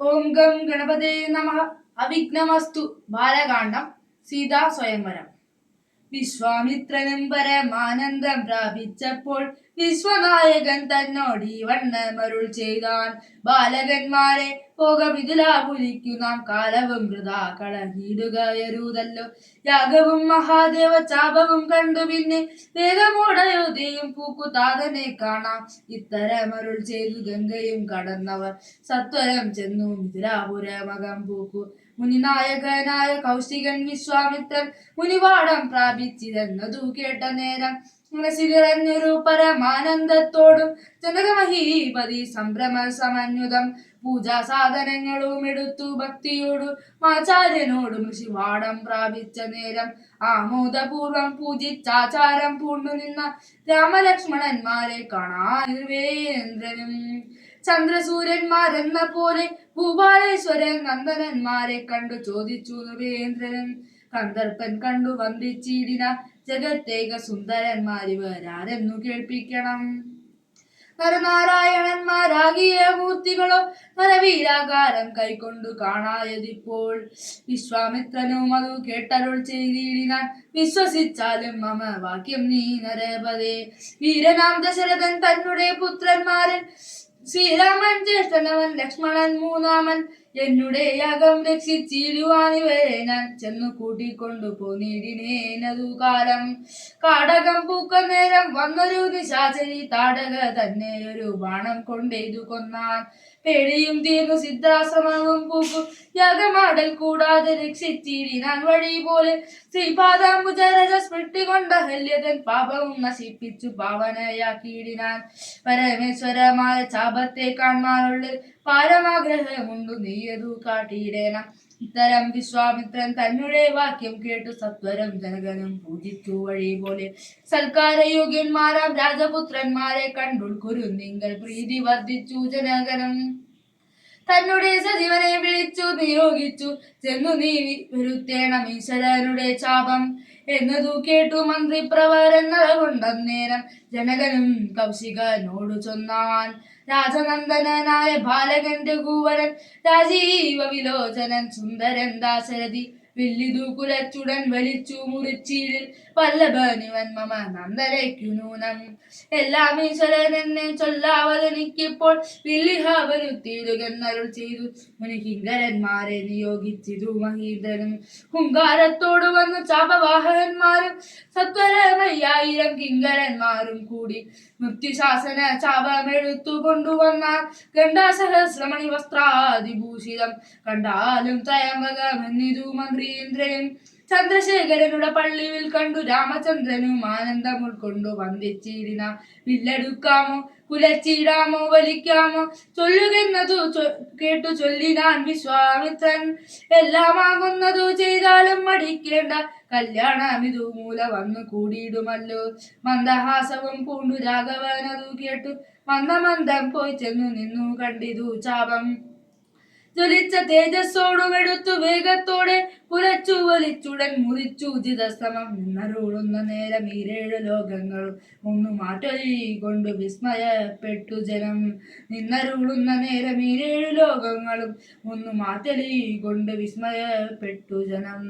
ഓം gum ഗണപതേ നമഃ. അവിഘ്നമസ്തു. ബാലകാണ്ഡം. സീതാ സ്വയംവരം. വിശ്വാമിത്രനും പരമാനന്ദം പ്രാപിച്ചപ്പോൾ വിശ്വനായകൻ തന്നോട് ഈ വണ്ണമരുൾ ചെയ്താൻ. ബാലകന്മാരെ പോകമിഥിലാപുരിക്കു നാം കാലവും വൃഥാ കളഞ്ഞിടുകയരുതല്ലോ. യാഗവും മഹാദേവ ചാപവും കണ്ടു പിന്നെ വേഗമോടയോധ്യയും പൂക്കുതാതനെ കാണാം. ഇത്തരമരുൾ ചെയ്തു ഗംഗയും കടന്നവർ സത്വരം ചെന്നു മിഥിലാപുരമകം പൂക്കു. മുനിനായകനായ കൗശികൻ വിശ്വാമിത്രൻ മുനിവാടം പ്രാപിച്ചിരുന്നതു കേട്ട നേരം മനസ്സിൽ നിറഞ്ഞൊരു പരമാനന്ദത്തോടും ജനകമഹീപതി സംഭ്രമ സമന്വിതം പൂജാ സാധനങ്ങളും എടുത്തു ഭക്തിയോടു ആചാര്യനോടും ഋഷിവാടം പ്രാപിച്ച നേരം ആമോദപൂർവം പൂജിച്ചാചാരം പൂണ്ടു നിന്ന രാമലക്ഷ്മണന്മാരെ കാണാൻ വേന്ദ്രനും ചന്ദ്രസൂര്യന്മാരെന്ന പോലെ ഭൂപാലേശ്വരൻ നന്ദനന്മാരെ കണ്ടു ചോദിച്ചു നൃപേന്ദ്രൻ. കന്ദർപ്പൻ കണ്ടു വന്ദിച്ചിടിന ജഗത്തേക സുന്ദരന്മാരിവരാരെന്നു കേൾപ്പിക്കണം. നരനാരായണന്മാരാകിയ മൂർത്തികളോ നരവീരാകാരം കൈക്കൊണ്ടു കാണായതിപ്പോൾ. വിശ്വാമിത്രനും അതു കേട്ടരുൾ ചെയ്തിടിനാൻ. വിശ്വസിച്ചാലും മമ വാക്യം നീ നരപതേ. വീരനാം ദശരഥൻ തന്നെ പുത്രന്മാരൻ ശ്രീരാമൻ ജ്യേഷ്ഠനവൻ ലക്ഷ്മണൻ മൂന്നാമൻ. എന്നുടെ യാഗം രക്ഷിച്ചിടുവാനിവരെ ഞാൻ ചെന്നു കൂട്ടിക്കൊണ്ടു പോന്നിടിനേനതു കാലം. കാടകം പൂക്ക നേരം വന്നൊരു നിശാചരി താടക തന്നെ ഒരു ബാണം കൊണ്ടെയ്തു കൊന്നാൻ. പേടിയും തീർന്നു സിദ്ധാശ്രമവും പൂക്കു യാഗമാടൽ കൂടാതെ രക്ഷിച്ചിടിനാൻ വഴി പോലെ. ശ്രീപാദാംബുജരജ സ്മൃതി കൊണ്ട ഹല്യതൻ പാപവും നശിപ്പിച്ചു പാവനയാക്കിയിടിനാൻ. പരമേശ്വരമായ ചാപത്തെ കാണാനുള്ളിൽ പാരമാഗ്രഹമുണ്ടു നീയതു കാട്ടിയിടേണം. ഇത്തരം വിശ്വാമിത്രൻ തന്നെ വാക്യം കേട്ടു സത്വരം ജനകനും പൂജിച്ചു വഴി പോലെ. സൽക്കാരയോഗ്യന്മാരാം രാജപുത്രന്മാരെ കണ്ടുൾക്കുരുന്നിങ്കൽ പ്രീതി വർദ്ധിച്ചു ജനകനും. തന്നെ സജീവനെ വിളിച്ചു നിയോഗിച്ചു ചെന്നു നീ വരുത്തേണം ഈശ്വരനുടെ ചാപം എന്നതു കേട്ടു മന്ത്രി പ്രവരന്നതുകൊണ്ടന്നേരം ജനകനും കൗശികനോടു ചൊന്നാൻ. രാജനന്ദനായ ബാലകന്റെ കൂവരൻ രാജീവ വിലോചനൻ സുന്ദരൻ ദാശരഥി വില്ലിതു കുലച്ചുടൻ വലിച്ചു മുറിച്ചീരിൽ വല്ലഭനിവൻ മമ നന്ദനയ്ക്കു നൂനം. എല്ലാം ഈശ്വരൻ എന്നെ ചൊല്ലാവതെനിക്കിപ്പോൾ വില്ലിഹാവനുത്തീരുകെന്നരുൾ ചെയ്തു മുനികിങ്കരന്മാരെ നിയോഗിച്ചിതു മഹീന്ദ്രനും. ഹുങ്കാരത്തോടു വന്നു ചാപവാഹകന്മാരും സത്വരമയ്യായിരം കിങ്കരന്മാരും കൂടി മൃത്യുശാസന ചാപമെടുത്തു കൊണ്ടുവന്നാൽ. ഗണ്ഡാസഹസ്രമണി വസ്ത്രാദിഭൂഷിതം കണ്ടാലും ത്രയംബകമെന്നിതു മന്ത്രീന്ദ്രനും. ചന്ദ്രശേഖരനുടെ പള്ളിയിൽ കണ്ടു രാമചന്ദ്രനും ആനന്ദം ഉൾക്കൊണ്ടു വന്ദിച്ചിടിന. വില്ലെടുക്കാമോ കുലച്ചിടാമോ വലിക്കാമോ ചൊല്ലുകെന്നതു കേട്ടു ചൊല്ലിനാൻ വിശ്വാമിത്രൻ. എല്ലാമാകുന്നതു ചെയ്താലും മടിക്കേണ്ട കല്യാണമിതു മൂല വന്നു കൂടിയിടുമല്ലോ. മന്ദഹാസവും പൂണ്ടു രാഘവനതു കേട്ടു മന്ദമന്ദം പോയി ചെന്നു നിന്നു കണ്ടിതു ചാപം. ജ്വലിച്ച തേജസ്സോടുമെടുത്തു വേഗത്തോടെ കുലച്ചു വലിച്ചുടൻ മുറിച്ചു ഉചിതശ്രമം. നിന്നരുളുന്ന നേരം ഈരേഴു ലോകങ്ങളും ഒന്നു മാറ്റൊലി കൊണ്ടു വിസ്മയപ്പെട്ടു ജനം. നിന്നരുളുന്ന നേരം ഈരേഴു ലോകങ്ങളും ഒന്നു മാറ്റലി കൊണ്ട് വിസ്മയപ്പെട്ടു ജനം.